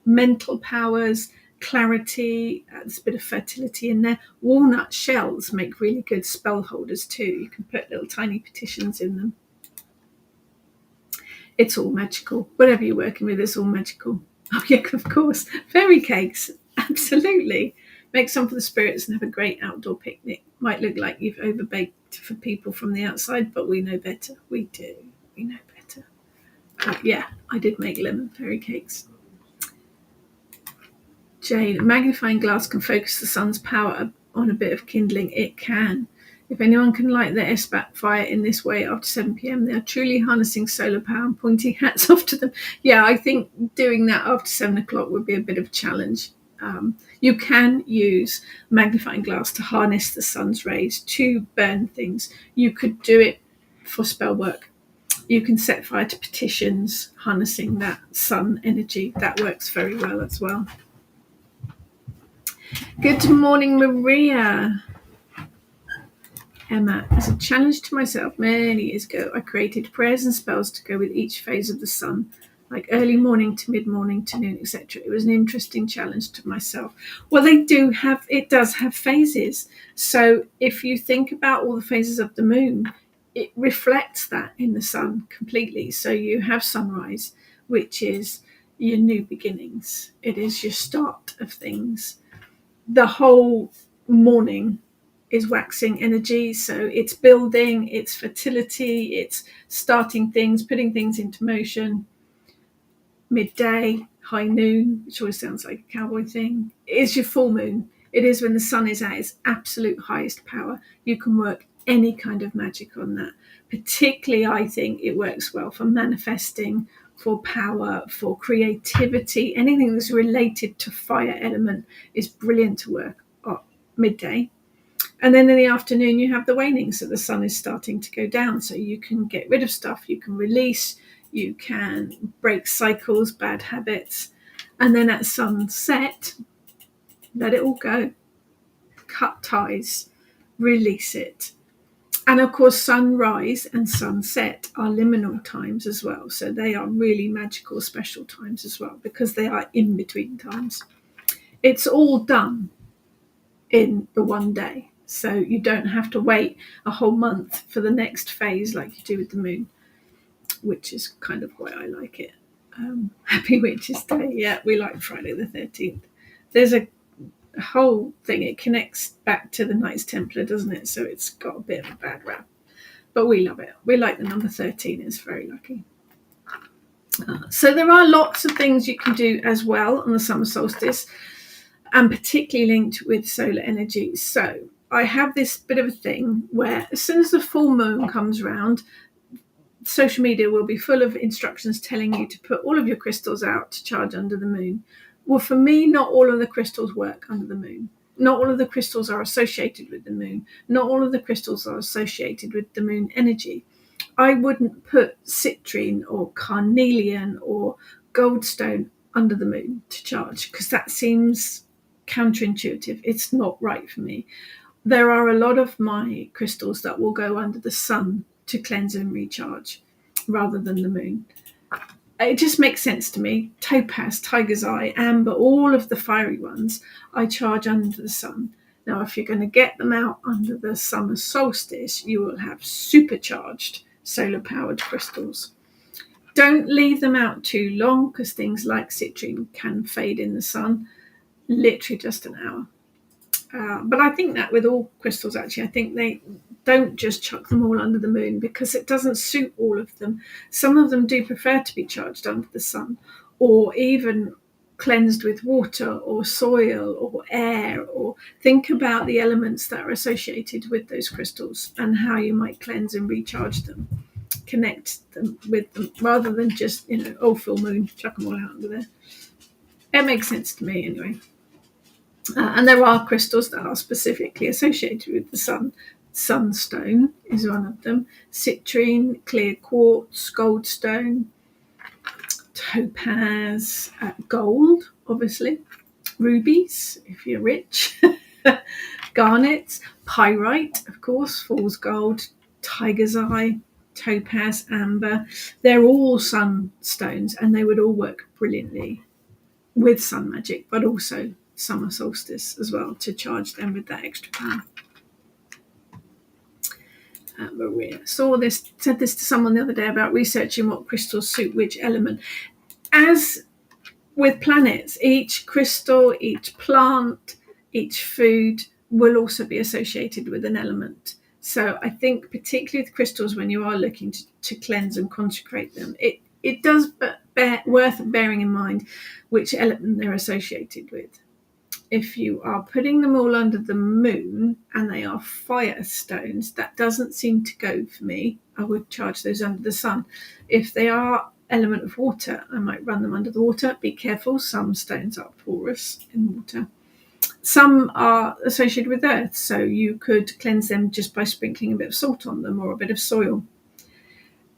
mental powers, clarity. There's a bit of fertility in there. Walnut shells make really good spell holders too. You can put little tiny petitions in them. It's all magical. Whatever you're working with, it's all magical. Oh yeah, of course. Fairy cakes, absolutely. Make some for the spirits and have a great outdoor picnic. Might look like you've overbaked for people from the outside, but we know better. We do. We know better. Yeah, I did make lemon fairy cakes. Jane, a magnifying glass can focus the sun's power on a bit of kindling. It can. If anyone can light their SBAT fire in this way after 7 p.m, they are truly harnessing solar power and pointing hats off to them. Yeah, I think doing that after 7 o'clock would be a bit of a challenge. You can use magnifying glass to harness the sun's rays to burn things. You could do it for spell work. You can set fire to petitions, harnessing that sun energy. That works very well as well. Good morning, Maria. Emma, as a challenge to myself many years ago, I created prayers and spells to go with each phase of the sun, like early morning to mid-morning to noon, etc. It was an interesting challenge to myself. Well, it does have phases. So if you think about all the phases of the moon, it reflects that in the sun completely. So you have sunrise, which is your new beginnings. It is your start of things. The whole morning is waxing energy, so it's building, it's fertility, it's starting things, putting things into motion. Midday, high noon, which always sounds like a cowboy thing, is your full moon. It is when the sun is at its absolute highest power. You can work any kind of magic on that. Particularly, I think it works well for manifesting, for power, for creativity. Anything that's related to fire element is brilliant to work at midday. And then in the afternoon, you have the waning, so the sun is starting to go down. So you can get rid of stuff, you can release, you can break cycles, bad habits. And then at sunset, let it all go. Cut ties, release it. And of course, sunrise and sunset are liminal times as well. So they are really magical, special times as well, because they are in between times. It's all done in the one day. So you don't have to wait a whole month for the next phase like you do with the moon, which is kind of why I like it. Happy Witches Day. Yeah, we like Friday the 13th. There's a whole thing. It connects back to the Knights Templar, doesn't it? So it's got a bit of a bad rap. But we love it. We like the number 13. It's very lucky. So there are lots of things you can do as well on the summer solstice, and particularly linked with solar energy. So I have this bit of a thing where as soon as the full moon comes around, social media will be full of instructions telling you to put all of your crystals out to charge under the moon. Well, for me, not all of the crystals work under the moon. Not all of the crystals are associated with the moon. Not all of the crystals are associated with the moon energy. I wouldn't put citrine or carnelian or goldstone under the moon to charge, because that seems counterintuitive. It's not right for me. There are a lot of my crystals that will go under the sun to cleanse and recharge rather than the moon. It just makes sense to me. Topaz, tiger's eye, amber, all of the fiery ones I charge under the sun. Now, if you're going to get them out under the summer solstice, you will have supercharged solar-powered crystals. Don't leave them out too long, because things like citrine can fade in the sun, literally just an hour. But I think that with all crystals, actually, I think they don't just chuck them all under the moon, because it doesn't suit all of them. Some of them do prefer to be charged under the sun, or even cleansed with water or soil or air, or think about the elements that are associated with those crystals and how you might cleanse and recharge them, connect them with them, rather than just, full moon, chuck them all out under there. It makes sense to me anyway. And there are crystals that are specifically associated with the sun. Sunstone is one of them. Citrine, clear quartz, goldstone, topaz, gold, obviously, rubies, if you're rich, garnets, pyrite, of course, fool's gold, tiger's eye, topaz, amber. They're all sunstones, and they would all work brilliantly with sun magic, but also summer solstice as well, to charge them with that extra power. Maria said this to someone the other day about researching what crystals suit which element. As with planets, each crystal, each plant, each food will also be associated with an element. So I think particularly with crystals, when you are looking to cleanse and consecrate them, it does worth bearing in mind which element they're associated with. If you are putting them all under the moon and they are fire stones, that doesn't seem to go for me. I would charge those under the sun. If they are element of water, I might run them under the water. Be careful, some stones are porous in water. Some are associated with earth, so you could cleanse them just by sprinkling a bit of salt on them or a bit of soil.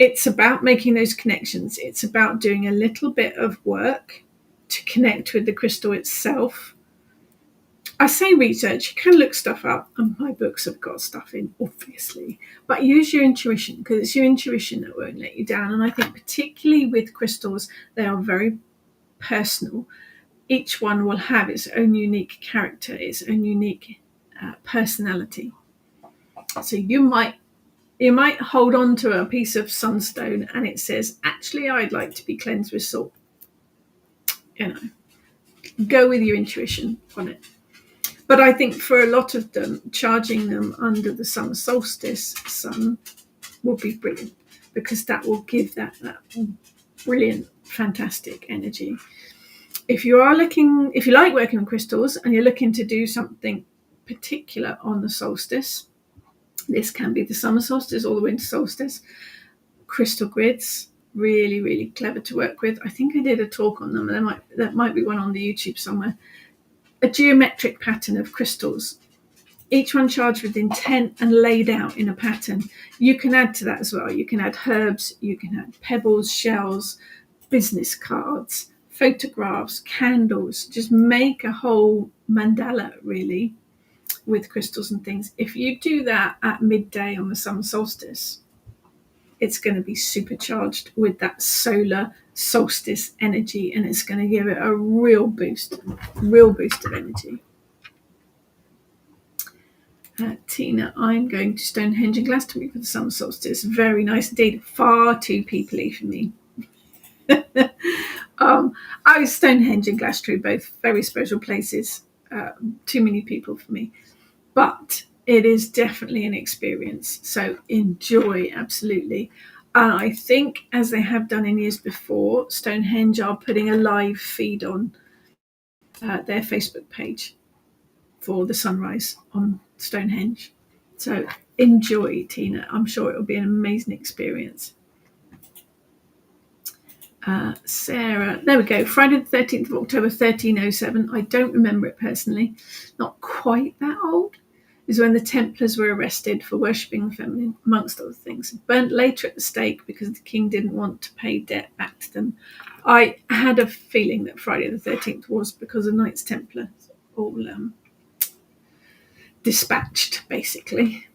It's about making those connections. It's about doing a little bit of work to connect with the crystal itself. I say research, you can look stuff up, and my books have got stuff in, obviously, but use your intuition, because it's your intuition that won't let you down. And I think particularly with crystals, they are very personal. Each one will have its own unique character, its own unique personality. So you might hold on to a piece of sunstone and it says, actually, I'd like to be cleansed with salt. Go with your intuition on it. But I think for a lot of them, charging them under the summer solstice sun will be brilliant, because that will give that brilliant, fantastic energy. If you like working with crystals and you're looking to do something particular on the solstice, this can be the summer solstice or the winter solstice. Crystal grids, really, really clever to work with. I think I did a talk on them. There might be one on the YouTube somewhere. A geometric pattern of crystals, each one charged with intent and laid out in a pattern. You can add to that as well. You can add herbs, you can add pebbles, shells, business cards, photographs, candles. Just make a whole mandala, really, with crystals and things. If you do that at midday on the summer solstice, it's going to be supercharged with that solar solstice energy, and it's going to give it a real boost of energy. Tina, I'm going to Stonehenge and Glastonbury for the summer solstice. Very nice indeed. Far too peoply for me. Stonehenge and Glastonbury, both very special places. Too many people for me. But it is definitely an experience. So enjoy, absolutely. And I think, as they have done in years before, Stonehenge are putting a live feed on their Facebook page for the sunrise on Stonehenge. So enjoy, Tina. I'm sure it'll be an amazing experience. Sarah, there we go. Friday the 13th of October, 1307. I don't remember it personally. Not quite that old. Is when the Templars were arrested for worshipping the feminine, amongst other things. Burnt later at the stake because the king didn't want to pay debt back to them. I had a feeling that Friday the 13th was because of Knights Templar, all dispatched, basically.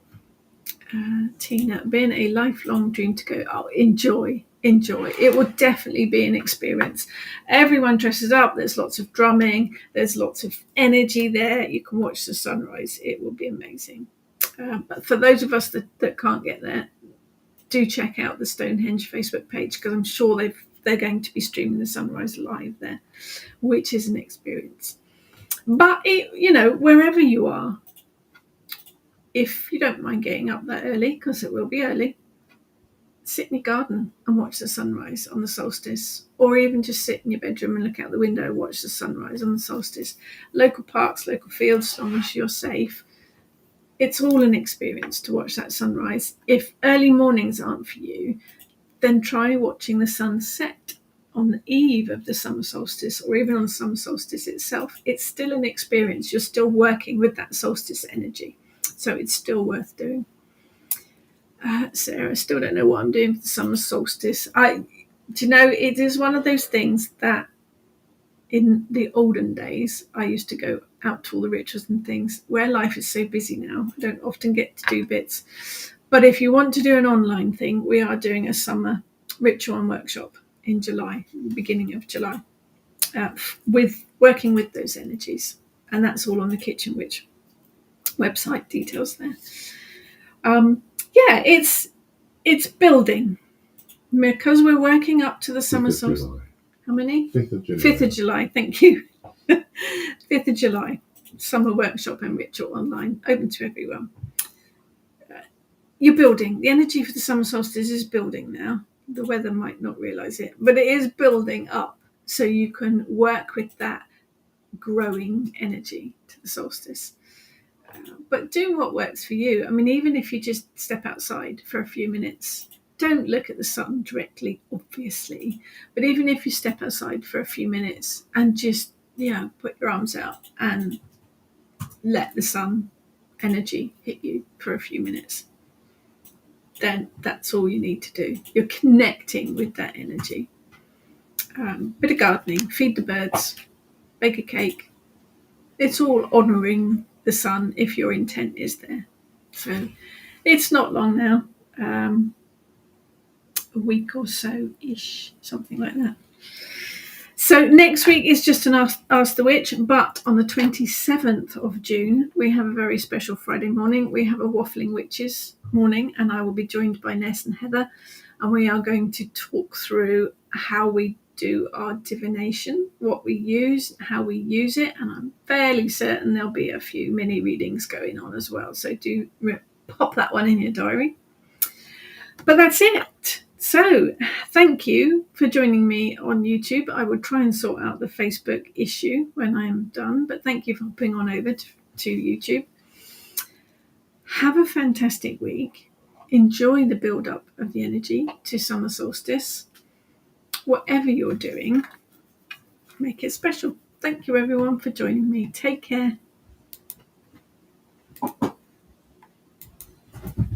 Tina, been a lifelong dream to go. Oh, enjoy. It will definitely be an experience. Everyone dresses up. There's lots of drumming. There's lots of energy there. You can watch the sunrise. It will be amazing. But for those of us that can't get there, do check out the Stonehenge Facebook page, because I'm sure they're going to be streaming the sunrise live there, which is an experience. But wherever you are, if you don't mind getting up that early, because it will be early, sit in your garden and watch the sunrise on the solstice, or even just sit in your bedroom and look out the window and watch the sunrise on the solstice. Local parks, local fields, as long as you're safe. It's all an experience to watch that sunrise. If early mornings aren't for you, then try watching the sunset on the eve of the summer solstice, or even on the summer solstice itself. It's still an experience. You're still working with that solstice energy. So it's still worth doing. Sarah, I still don't know what I'm doing for the summer solstice. It is one of those things that in the olden days, I used to go out to all the rituals and things. Where life is so busy now, I don't often get to do bits. But if you want to do an online thing, we are doing a summer ritual and workshop in July, beginning of July, with working with those energies. And that's all on the Kitchen Witch website, details there. It's building, because we're working up to the summer solstice. How many? 5th of July. 5th of July, thank you. 5th of July, summer workshop and ritual online, open to everyone. You're building. The energy for the summer solstice is building now. The weather might not realise it, but it is building up, so you can work with that growing energy to the solstice. But do what works for you. I mean, even if you just step outside for a few minutes, don't look at the sun directly, obviously. But even if you step outside for a few minutes and just, put your arms out and let the sun energy hit you for a few minutes, then that's all you need to do. You're connecting with that energy. Bit of gardening, feed the birds, bake a cake. It's all honouring the sun if your intent is there. So it's not long now, a week or so-ish, something like that. So next week is just an Ask the Witch, but on the 27th of June, we have a very special Friday morning. We have a Waffling Witches morning, and I will be joined by Ness and Heather, and we are going to talk through how we do our divination, what we use, how we use it, and I'm fairly certain there'll be a few mini readings going on as well. So do pop that one in your diary. But that's it. So thank you for joining me on YouTube. I will try and sort out the Facebook issue when I'm done, but thank you for hopping on over to YouTube. Have a fantastic week. Enjoy the build-up of the energy to summer solstice. Whatever you're doing, make it special. Thank you, everyone, for joining me. Take care.